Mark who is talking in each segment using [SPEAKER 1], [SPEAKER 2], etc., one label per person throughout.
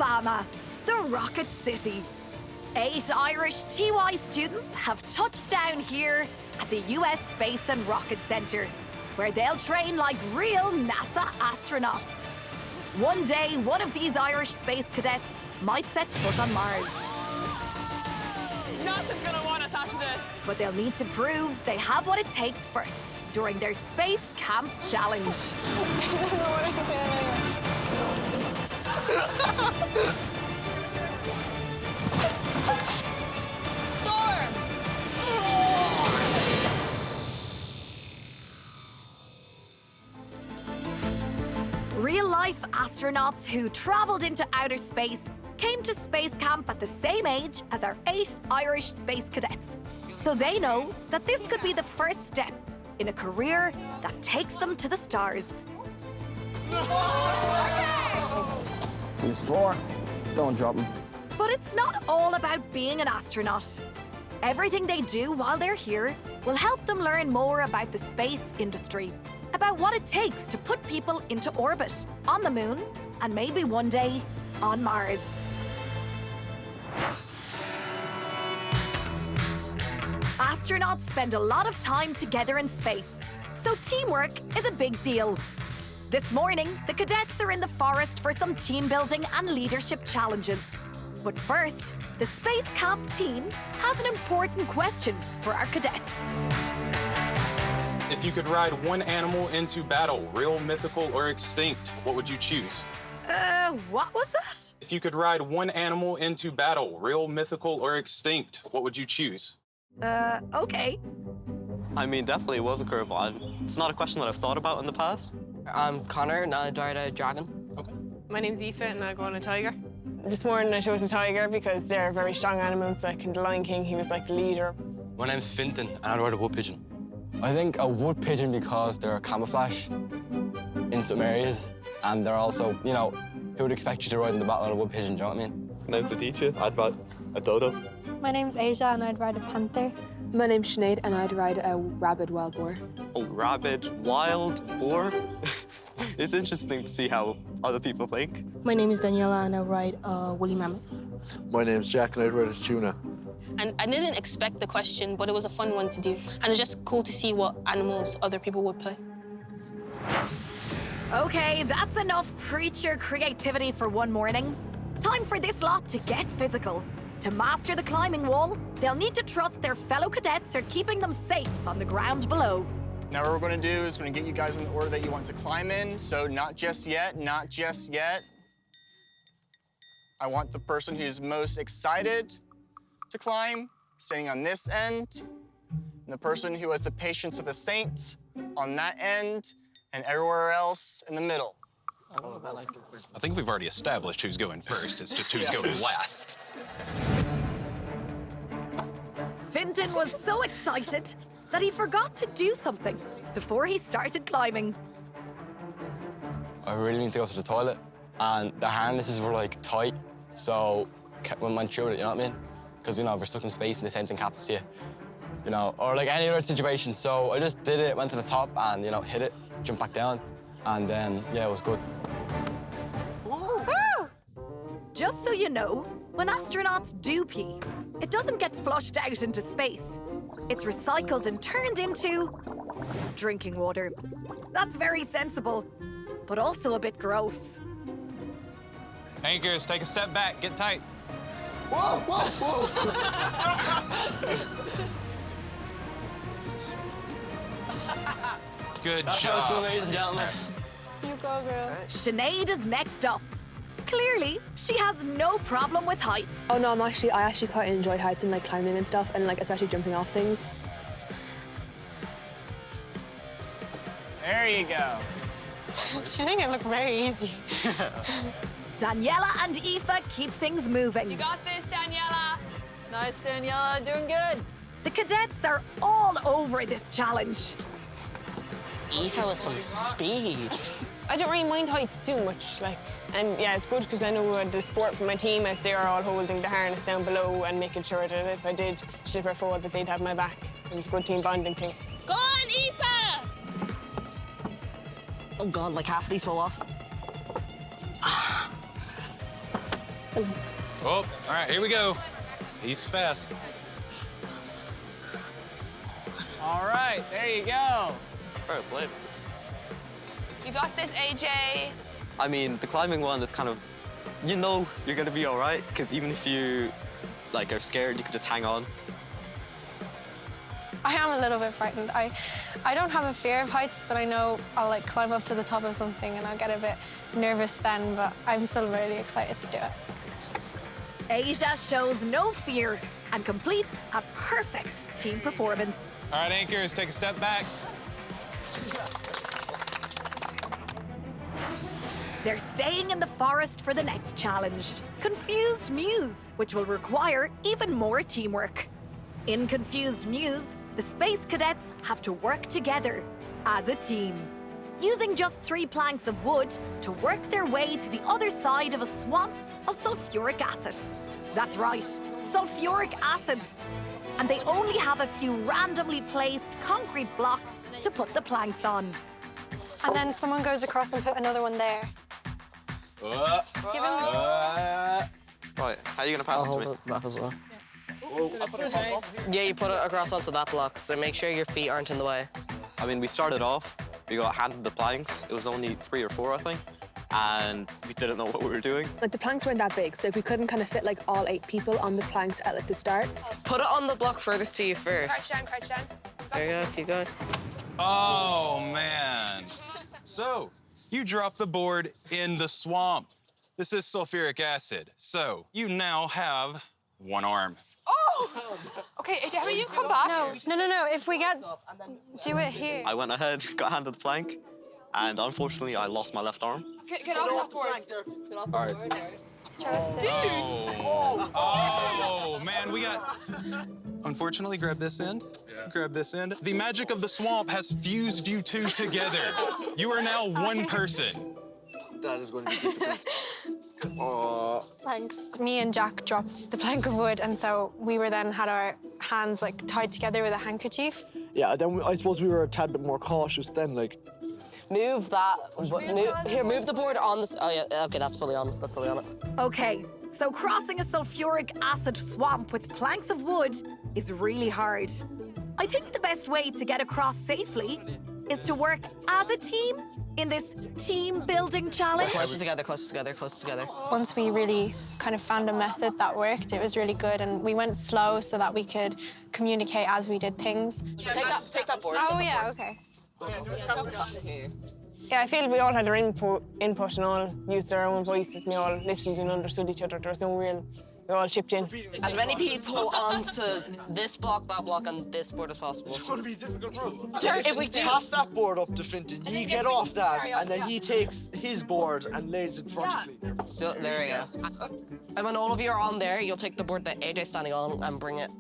[SPEAKER 1] Alabama, the Rocket City. 8 Irish TY students have touched down here at the US Space and Rocket Center, where they'll train like real NASA astronauts. One day, one of these Irish space cadets might set foot on Mars.
[SPEAKER 2] NASA's gonna want us after this.
[SPEAKER 1] But they'll need to prove they have what it takes first during their Space Camp Challenge.
[SPEAKER 2] I don't know what I'm doing. Storm!
[SPEAKER 1] Real-life astronauts who travelled into outer space came to space camp at the same age as our 8 Irish space cadets. So they know that this could be the first step in a career that takes them to the stars.
[SPEAKER 3] He's 4. Don't drop him.
[SPEAKER 1] But it's not all about being an astronaut. Everything they do while they're here will help them learn more about the space industry, about what it takes to put people into orbit, on the moon, and maybe one day on Mars. Astronauts spend a lot of time together in space, so teamwork is a big deal. This morning, the cadets are in the forest for some team building and leadership challenges. But first, the Space Camp team has an important question for our cadets.
[SPEAKER 4] If you could ride one animal into battle, real, mythical, or extinct, what would you choose?
[SPEAKER 1] What was that?
[SPEAKER 4] If you could ride one animal into battle, real, mythical, or extinct, what would you choose?
[SPEAKER 1] Okay.
[SPEAKER 5] I mean, definitely it was a curveball. It's not a question that I've thought about in the past.
[SPEAKER 6] I'm Connor, and I ride a dragon.
[SPEAKER 4] Okay.
[SPEAKER 2] My name's Aoife, and I go on a tiger. This morning I chose a tiger because they're very strong animals. Like in The Lion King, he was like the leader.
[SPEAKER 7] My name's Finton, and I ride a wood pigeon.
[SPEAKER 3] I think a wood pigeon because they're camouflage in some areas, and they're also, you know, who would expect you to ride in the battle on a wood pigeon, do you know what I mean?
[SPEAKER 5] My name's Aditya. I'd ride a dodo.
[SPEAKER 8] My name's Asia, and I'd ride a panther.
[SPEAKER 9] My name's Sinead, and I'd ride a rabid wild boar.
[SPEAKER 5] Oh, rabid, wild boar. It's interesting to see how other people think.
[SPEAKER 8] My name is Daniela, and I ride a woolly mammoth.
[SPEAKER 10] My name's Jack, and I'd ride a tuna.
[SPEAKER 11] And I didn't expect the question, but it was a fun one to do. And it's just cool to see what animals other people would play.
[SPEAKER 1] Okay, that's enough preacher creativity for one morning. Time for this lot to get physical. To master the climbing wall, they'll need to trust their fellow cadets are keeping them safe on the ground below.
[SPEAKER 12] Now what we're gonna do is we're gonna get you guys in the order that you want to climb in. So not just yet, not just yet. I want the person who's most excited to climb standing on this end, and the person who has the patience of a saint on that end, and everywhere else in the middle.
[SPEAKER 4] I think we've already established who's going first. It's just who's going last.
[SPEAKER 1] Finton was so excited that he forgot to do something before he started climbing.
[SPEAKER 3] I really need to go to the toilet, and the harnesses were like tight, so we went through it, you know what I mean? Because, you know, if we're stuck in space and the same thing happens to you, you know, or like any other situation. So I just did it, went to the top and, you know, hit it, jumped back down, and then, yeah, it was good.
[SPEAKER 1] Just so you know, when astronauts do pee, it doesn't get flushed out into space. It's recycled and turned into drinking water. That's very sensible, but also a bit gross.
[SPEAKER 4] Anchors, take a step back, get tight.
[SPEAKER 12] Whoa, whoa, whoa.
[SPEAKER 4] Good
[SPEAKER 6] That
[SPEAKER 4] job.
[SPEAKER 6] was too, ladies and gentlemen.
[SPEAKER 2] You go, girl.
[SPEAKER 1] Sinead is next up. Clearly, she has no problem with heights.
[SPEAKER 9] Oh no, I actually quite enjoy heights and like climbing and stuff, and like especially jumping off things.
[SPEAKER 12] There you go.
[SPEAKER 2] She think it looked very easy.
[SPEAKER 1] Daniela and Aoife keep things moving.
[SPEAKER 2] You got this, Daniela.
[SPEAKER 6] Nice, Daniela, doing good.
[SPEAKER 1] The cadets are all over this challenge.
[SPEAKER 6] Aoife with some speed.
[SPEAKER 2] I don't really mind heights too much, like, and yeah, it's good because I know the support from my team as they are all holding the harness down below and making sure that if I did slip or fall, that they'd have my back. It was a good team bonding thing.
[SPEAKER 11] Go on, Aoife!
[SPEAKER 6] Oh God, like half of these fall off.
[SPEAKER 4] Oh, all right, here we go. He's fast.
[SPEAKER 12] All right, there you go.
[SPEAKER 5] Fair play.
[SPEAKER 2] You got this, AJ.
[SPEAKER 5] I mean, the climbing one is kind of, you know you're gonna be all right, because even if you like are scared, you could just hang on.
[SPEAKER 8] I am a little bit frightened. I don't have a fear of heights, but I know I'll like climb up to the top of something and I'll get a bit nervous then, but I'm still really excited to do it.
[SPEAKER 1] Asia shows no fear and completes a perfect team performance.
[SPEAKER 4] All right, anchors, take a step back.
[SPEAKER 1] They're staying in the forest for the next challenge, Confused Muse, which will require even more teamwork. In Confused Muse, the space cadets have to work together as a team, using just 3 planks of wood to work their way to the other side of a swamp of sulfuric acid. That's right, sulfuric acid. And they only have a few randomly placed concrete blocks to put the planks on.
[SPEAKER 8] And then someone goes across and put another one there. Give him
[SPEAKER 5] Right, how are you gonna pass it to me?
[SPEAKER 6] Back as well. Yeah, you put it across onto that block, so make sure your feet aren't in the way.
[SPEAKER 5] I mean, we started off, we got handed the planks. It was only 3 or 4, I think, and we didn't know what we were doing.
[SPEAKER 9] Like the planks weren't that big, so we couldn't kind of fit like all 8 people on the planks at like the start.
[SPEAKER 6] Put it on the block furthest to you first.
[SPEAKER 2] Crouch down, crouch down.
[SPEAKER 6] There you go, keep going.
[SPEAKER 4] Oh, man. So, you dropped the board in the swamp. This is sulfuric acid. So, you now have 1 arm.
[SPEAKER 2] Oh! Okay, AJ, will you come back?
[SPEAKER 8] No. If we get, do it here.
[SPEAKER 5] I went ahead, got handed the plank, and unfortunately, I lost my left arm.
[SPEAKER 2] Get off the board.
[SPEAKER 5] All right.
[SPEAKER 4] Oh, man, we got... Unfortunately, grab this end. Grab this end. The magic of the swamp has fused you 2 together. You are now 1 person.
[SPEAKER 10] That is going to be difficult.
[SPEAKER 8] Thanks. Me and Jack dropped the plank of wood, and so we were then had our hands like tied together with a handkerchief.
[SPEAKER 10] Yeah, then I suppose we were a tad bit more cautious then, like.
[SPEAKER 6] Move that. Move the board on this. Oh, yeah, okay, that's fully on. That's fully on it.
[SPEAKER 1] Okay, so crossing a sulfuric acid swamp with planks of wood is really hard. I think the best way to get across safely is to work as a team in this team building challenge.
[SPEAKER 6] Closer together, closer together, closer together.
[SPEAKER 8] Once we really kind of found a method that worked, it was really good, and we went slow so that we could communicate as we did things.
[SPEAKER 6] Take that board.
[SPEAKER 8] Oh yeah, okay.
[SPEAKER 2] Yeah, I feel we all had our input and all used our own voices. We all listened and understood each other. There was no real... We all chipped in.
[SPEAKER 6] As many people onto this block, that block, and this board as possible.
[SPEAKER 10] It's going to be difficult, bro.
[SPEAKER 6] If we
[SPEAKER 10] Pass that board up to Finton, he get off that, and then he takes his board and lays it vertically.
[SPEAKER 6] So, there we go. And when all of you are on there, you'll take the board that AJ's standing on and bring it.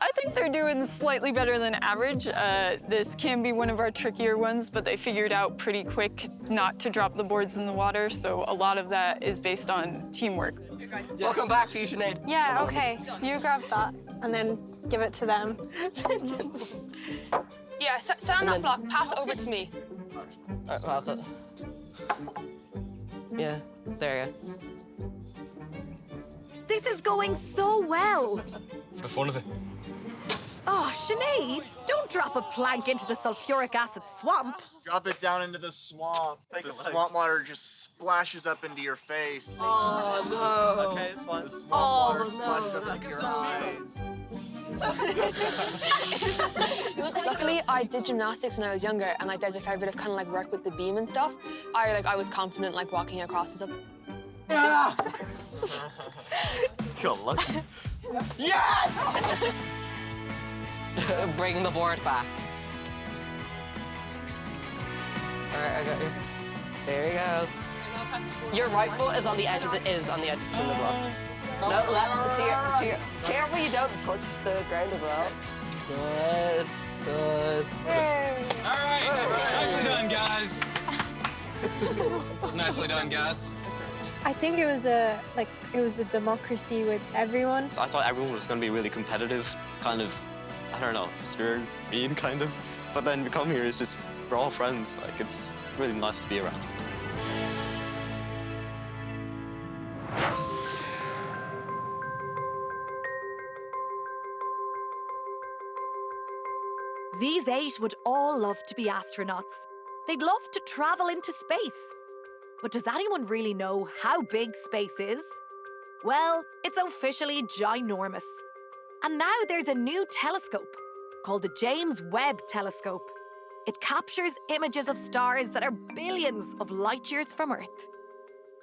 [SPEAKER 13] I think they're doing slightly better than average. This can be one of our trickier ones, but they figured out pretty quick not to drop the boards in the water, so a lot of that is based on teamwork.
[SPEAKER 6] Welcome back, Fusion Aid.
[SPEAKER 8] Yeah, okay. You grab that and then give it to them.
[SPEAKER 2] Yeah, sit on that block. Pass it over to me.
[SPEAKER 6] All right, pass it. Yeah, there you go.
[SPEAKER 1] This is going so well.
[SPEAKER 3] For the fun of it.
[SPEAKER 1] Oh, Sinead, don't drop a plank into the sulfuric acid swamp.
[SPEAKER 12] Drop it down into the swamp. The swamp water just splashes up into your face.
[SPEAKER 6] Oh, no.
[SPEAKER 12] Okay, it's fine. The swamp water splashes up into your eyes.
[SPEAKER 9] Luckily, I did gymnastics when I was younger, and like there's a fair bit of kind of like work with the beam and stuff. I was confident like walking across and stuff.
[SPEAKER 5] You're lucky.
[SPEAKER 12] Yes!
[SPEAKER 6] Bring the board back. All right, I got you. There you go. Your right foot is on the edge of the cinder block. No, left to your. Careful, you don't touch the ground as well. Good.
[SPEAKER 4] All right, nicely done, guys. Nicely done, guys.
[SPEAKER 8] I think it was a democracy with everyone.
[SPEAKER 5] I thought everyone was going to be really competitive, kind of, I don't know, stern, mean, kind of. But then we come here, it's just, we're all friends. Like, it's really nice to be around.
[SPEAKER 1] These 8 would all love to be astronauts. They'd love to travel into space. But does anyone really know how big space is? Well, it's officially ginormous. And now there's a new telescope called the James Webb Telescope. It captures images of stars that are billions of light years from Earth.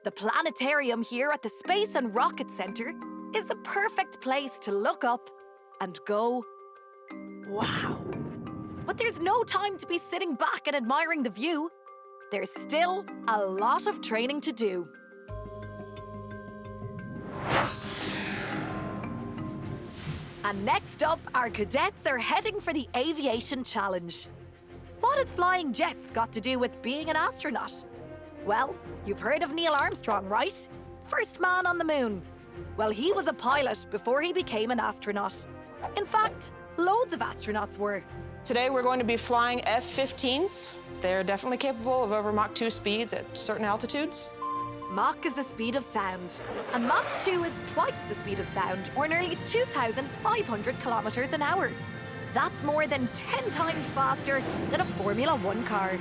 [SPEAKER 1] The planetarium here at the Space and Rocket Center is the perfect place to look up and go, wow. But there's no time to be sitting back and admiring the view. There's still a lot of training to do. And next up, our cadets are heading for the Aviation Challenge. What has flying jets got to do with being an astronaut? Well, you've heard of Neil Armstrong, right? First man on the moon. Well, he was a pilot before he became an astronaut. In fact, loads of astronauts were.
[SPEAKER 14] Today we're going to be flying F-15s. They're definitely capable of over Mach 2 speeds at certain altitudes.
[SPEAKER 1] Mach is the speed of sound, and Mach 2 is twice the speed of sound, or nearly 2,500 kilometers an hour. That's more than 10 times faster than a Formula 1 car.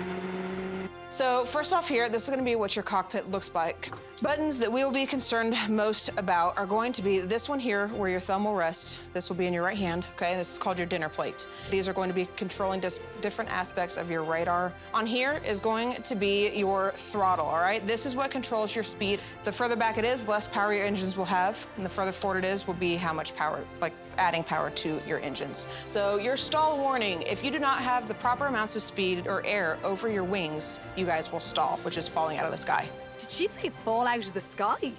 [SPEAKER 14] So first off here, this is going to be what your cockpit looks like. Buttons that we will be concerned most about are going to be this one here where your thumb will rest. This will be in your right hand, okay? This is called your dinner plate. These are going to be controlling just different aspects of your radar. On here is going to be your throttle, all right? This is what controls your speed. The further back it is, the less power your engines will have, and the further forward it is will be how much power, like adding power to your engines. So your stall warning, if you do not have the proper amounts of speed or air over your wings, you guys will stall, which is falling out of the sky.
[SPEAKER 1] Did she say fall out of the sky?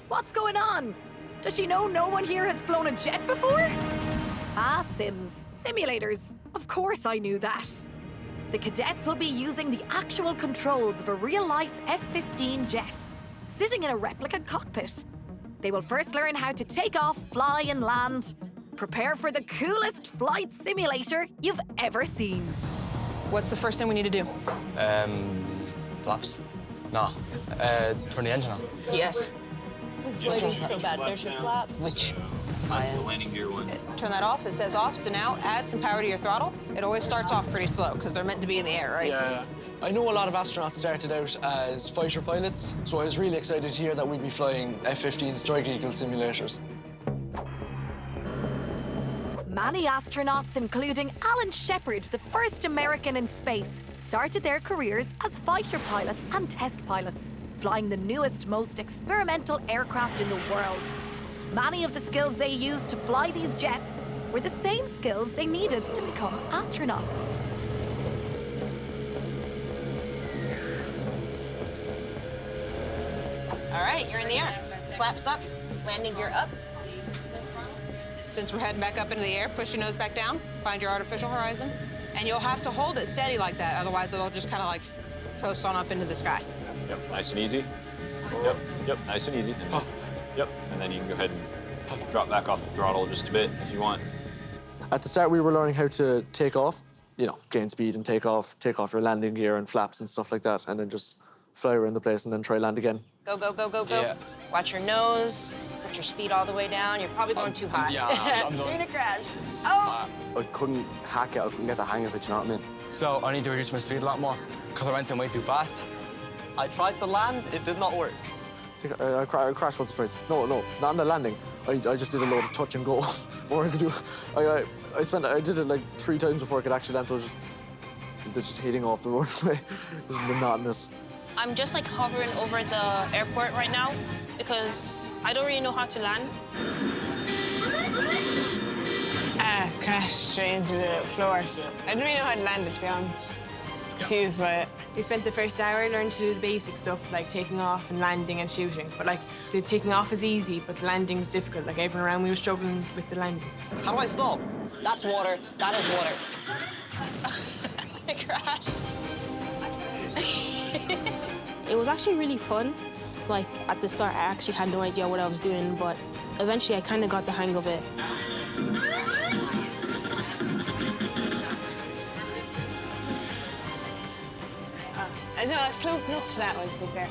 [SPEAKER 1] What's going on? Does she know no one here has flown a jet before? Ah, Sims. Simulators. Of course I knew that. The cadets will be using the actual controls of a real-life F-15 jet, sitting in a replica cockpit. They will first learn how to take off, fly, and land. Prepare for the coolest flight simulator you've ever seen.
[SPEAKER 14] What's the first thing we need to do?
[SPEAKER 3] Flaps. No. Turn the engine on.
[SPEAKER 14] Yes.
[SPEAKER 11] This lighting's so bad. There's your flaps.
[SPEAKER 14] Which?
[SPEAKER 4] That's the landing gear one.
[SPEAKER 14] Turn that off. It says off. So now add some power to your throttle. It always starts off pretty slow because they're meant to be in the air, right?
[SPEAKER 10] Yeah. I know a lot of astronauts started out as fighter pilots, so I was really excited to hear that we'd be flying F-15 Strike Eagle simulators.
[SPEAKER 1] Many astronauts, including Alan Shepard, the first American in space, started their careers as fighter pilots and test pilots, flying the newest, most experimental aircraft in the world. Many of the skills they used to fly these jets were the same skills they needed to become astronauts.
[SPEAKER 11] All right, you're in the air. Flaps up, landing gear up.
[SPEAKER 14] Since we're heading back up into the air, push your nose back down, find your artificial horizon, and you'll have to hold it steady like that, otherwise it'll just kind of like coast on up into the sky.
[SPEAKER 15] Yep, nice and easy. Yep, nice and easy. Yep, and then you can go ahead and drop back off the throttle just a bit if you want.
[SPEAKER 10] At the start, we were learning how to take off, you know, gain speed and take off your landing gear and flaps and stuff like that, and then just fly around the place and then try land again.
[SPEAKER 11] Go, go, go, go, go.
[SPEAKER 3] Yeah.
[SPEAKER 11] Watch your nose. Put your speed all the way down. You're probably going too high.
[SPEAKER 3] Yeah, I'm done.
[SPEAKER 11] You're gonna crash. Oh!
[SPEAKER 3] I couldn't hack it. I couldn't get the hang of it, you know what I mean? So I need to reduce my speed a lot more because I went in way too fast.
[SPEAKER 5] I tried to land, it did not work.
[SPEAKER 10] I crashed once or twice. No, not on the landing. I just did a load of touch and go. More I could do. I did it like 3 times before I could actually land, so I was just hitting off the runway. It was monotonous.
[SPEAKER 11] I'm just like hovering over the airport right now because I don't really know how to land.
[SPEAKER 2] Crashed straight into the floor. I didn't really know how to land it, to be honest. I was confused by it. We spent the first hour learning to do the basic stuff, like taking off and landing and shooting. But like, the taking off is easy, but the landing is difficult. Like, everyone around me was struggling with the landing.
[SPEAKER 5] How do I stop?
[SPEAKER 6] That's water. That is water.
[SPEAKER 11] I crashed. It was actually really fun. Like, at the start, I actually had no idea what I was doing, but eventually I kind of got the hang of it.
[SPEAKER 2] I don't know, I was close enough to that one, to be fair.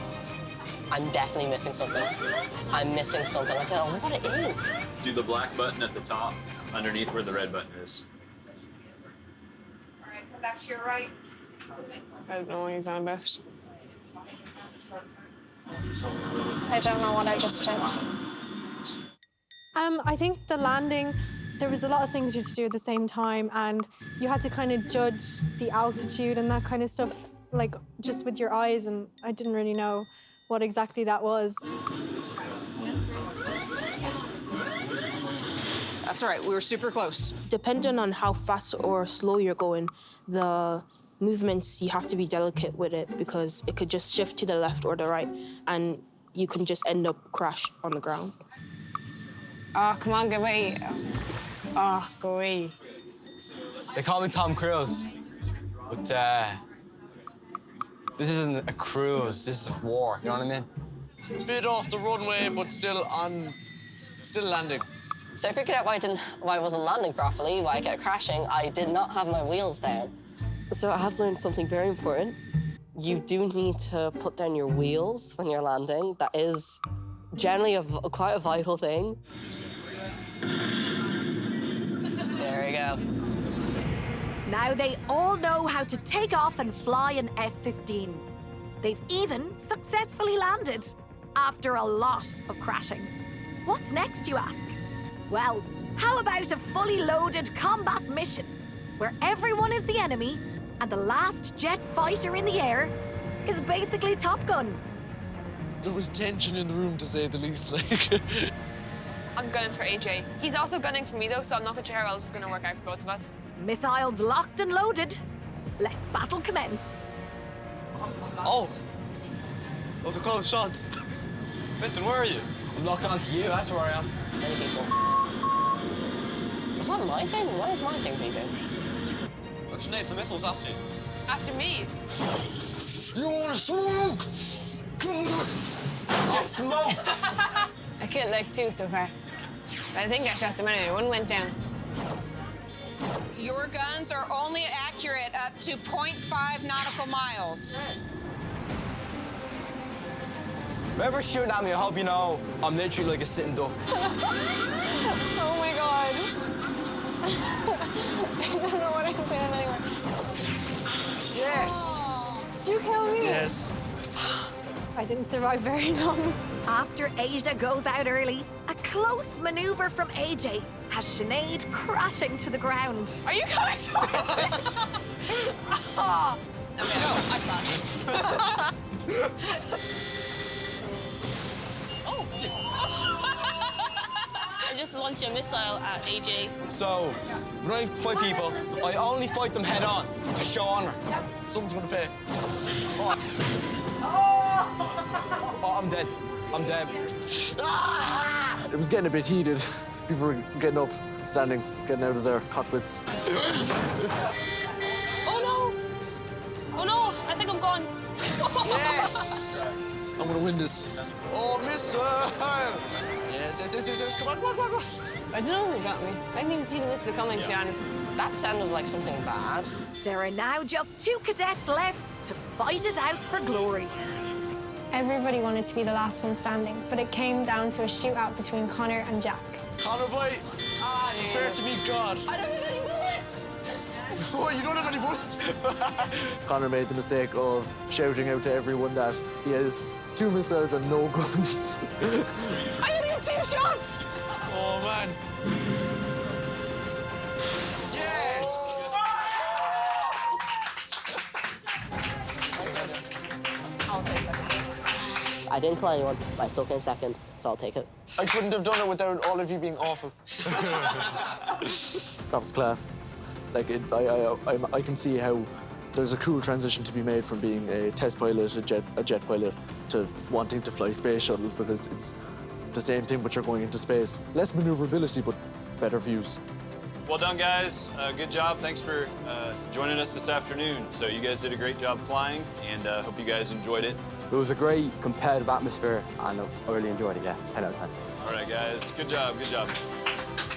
[SPEAKER 6] I'm definitely missing something. I'm missing something. I don't know what it is.
[SPEAKER 15] Do the black button at the top, underneath where the red button is.
[SPEAKER 8] Come back to your right.
[SPEAKER 2] I don't know what he's on about.
[SPEAKER 8] I don't know what I just did. I think the landing, there was a lot of things you had to do at the same time, and you had to kind of judge the altitude and that kind of stuff, like just with your eyes, and I didn't really know what exactly that was.
[SPEAKER 14] That's all right, we were super close.
[SPEAKER 11] Depending on how fast or slow you're going, the movements, you have to be delicate with it because it could just shift to the left or the right and you can just end up crash on the ground.
[SPEAKER 2] Oh, come on, go away. Oh, go away.
[SPEAKER 3] They call me Tom Cruise, but this isn't a cruise, this is a war, you know what I mean?
[SPEAKER 10] Bit off the runway, but still landing.
[SPEAKER 6] So I figured out why I wasn't landing properly, why I kept crashing. I did not have my wheels down. So I have learned something very important. You do need to put down your wheels when you're landing. That is generally quite a vital thing. There we go.
[SPEAKER 1] Now they all know how to take off and fly an F-15. They've even successfully landed after a lot of crashing. What's next, you ask? Well, how about a fully loaded combat mission where everyone is the enemy and the last jet fighter in the air is basically Top Gun?
[SPEAKER 10] There was tension in the room, to say the least. Like,
[SPEAKER 9] I'm gunning for AJ. He's also gunning for me, though, so I'm not quite sure how well this is going to work out for both of us.
[SPEAKER 1] Missiles locked and loaded. Let battle commence.
[SPEAKER 5] Oh! Those are close shots. Benton, where are you?
[SPEAKER 3] I'm locked onto you, that's where I am.
[SPEAKER 6] Many people. Was that my thing? Why is my thing beeping?
[SPEAKER 5] Oh, Sinead, some missiles after you.
[SPEAKER 9] After me.
[SPEAKER 10] you want to smoke?
[SPEAKER 3] Get smoked!
[SPEAKER 2] I killed like 2 so far. I think I shot them anyway. One went down.
[SPEAKER 14] Your guns are only accurate up to 0.5 nautical miles.
[SPEAKER 3] Whoever's shooting at me, I hope you know I'm literally like a sitting duck.
[SPEAKER 2] Oh my god. I don't know what I'm doing anymore.
[SPEAKER 10] Yes!
[SPEAKER 2] Did you kill me?
[SPEAKER 10] Yes.
[SPEAKER 8] I didn't survive very long.
[SPEAKER 1] After Asia goes out early, a close maneuver from AJ has Sinead crashing to the ground.
[SPEAKER 9] Are you coming to me? Oh. Okay, I thought.
[SPEAKER 16] I just launched a missile at AJ.
[SPEAKER 3] So, when I fight people, I only fight them head on. Show honor.
[SPEAKER 10] Someone's gonna pay.
[SPEAKER 3] Oh, I'm dead. I'm dead.
[SPEAKER 10] It was getting a bit heated. People were getting up, standing, getting out of their cockpits.
[SPEAKER 16] Oh no! Oh no! I think I'm gone.
[SPEAKER 10] Yes! I'm gonna win this. Oh, missile! Yes, yes, yes, yes, yes. Come on, come on, come on.
[SPEAKER 2] I don't know who got me. I didn't even see the missile coming, to be honest.
[SPEAKER 6] That sounded like something bad.
[SPEAKER 1] There are now just 2 cadets left to fight it out for glory.
[SPEAKER 8] Everybody wanted to be the last one standing, but it came down to a shootout between Connor and Jack.
[SPEAKER 10] Connor, boy, prepare to meet God.
[SPEAKER 6] I don't have any bullets!
[SPEAKER 10] Oh, you don't have any bullets? Connor made the mistake of shouting out to everyone that he has 2 missiles and no guns.
[SPEAKER 6] I only have 2 shots!
[SPEAKER 10] Oh, man. Yes!
[SPEAKER 6] I'll take second. I didn't kill anyone. I still came second, so I'll take it.
[SPEAKER 10] I couldn't have done it without all of you being awful. That was class. Like, I can see how there's a cool transition to be made from being a test pilot, a jet pilot, to wanting to fly space shuttles, because it's the same thing, but you're going into space. Less maneuverability, but better views.
[SPEAKER 15] Well done, guys. Good job. Thanks for joining us this afternoon. So you guys did a great job flying, and hope you guys enjoyed it.
[SPEAKER 3] It was a great competitive atmosphere, and I really enjoyed it, yeah. 10 out of 10.
[SPEAKER 15] All right, guys. Good job. Good job.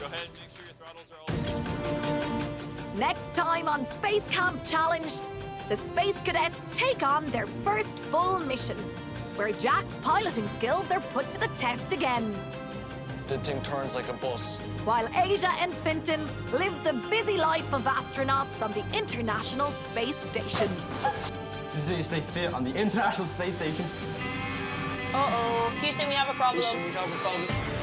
[SPEAKER 15] Go ahead and make sure your throttles are all...
[SPEAKER 1] Next time on Space Camp Challenge, the Space Cadets take on their first full mission, where Jack's piloting skills are put to the test again.
[SPEAKER 10] the thing turns like a bus.
[SPEAKER 1] While Asia and Finton live the busy life of astronauts on the International Space Station.
[SPEAKER 3] This is how you stay fit on the International Space Station.
[SPEAKER 16] Uh-oh. Houston, we have a problem.
[SPEAKER 3] Houston, we have a problem.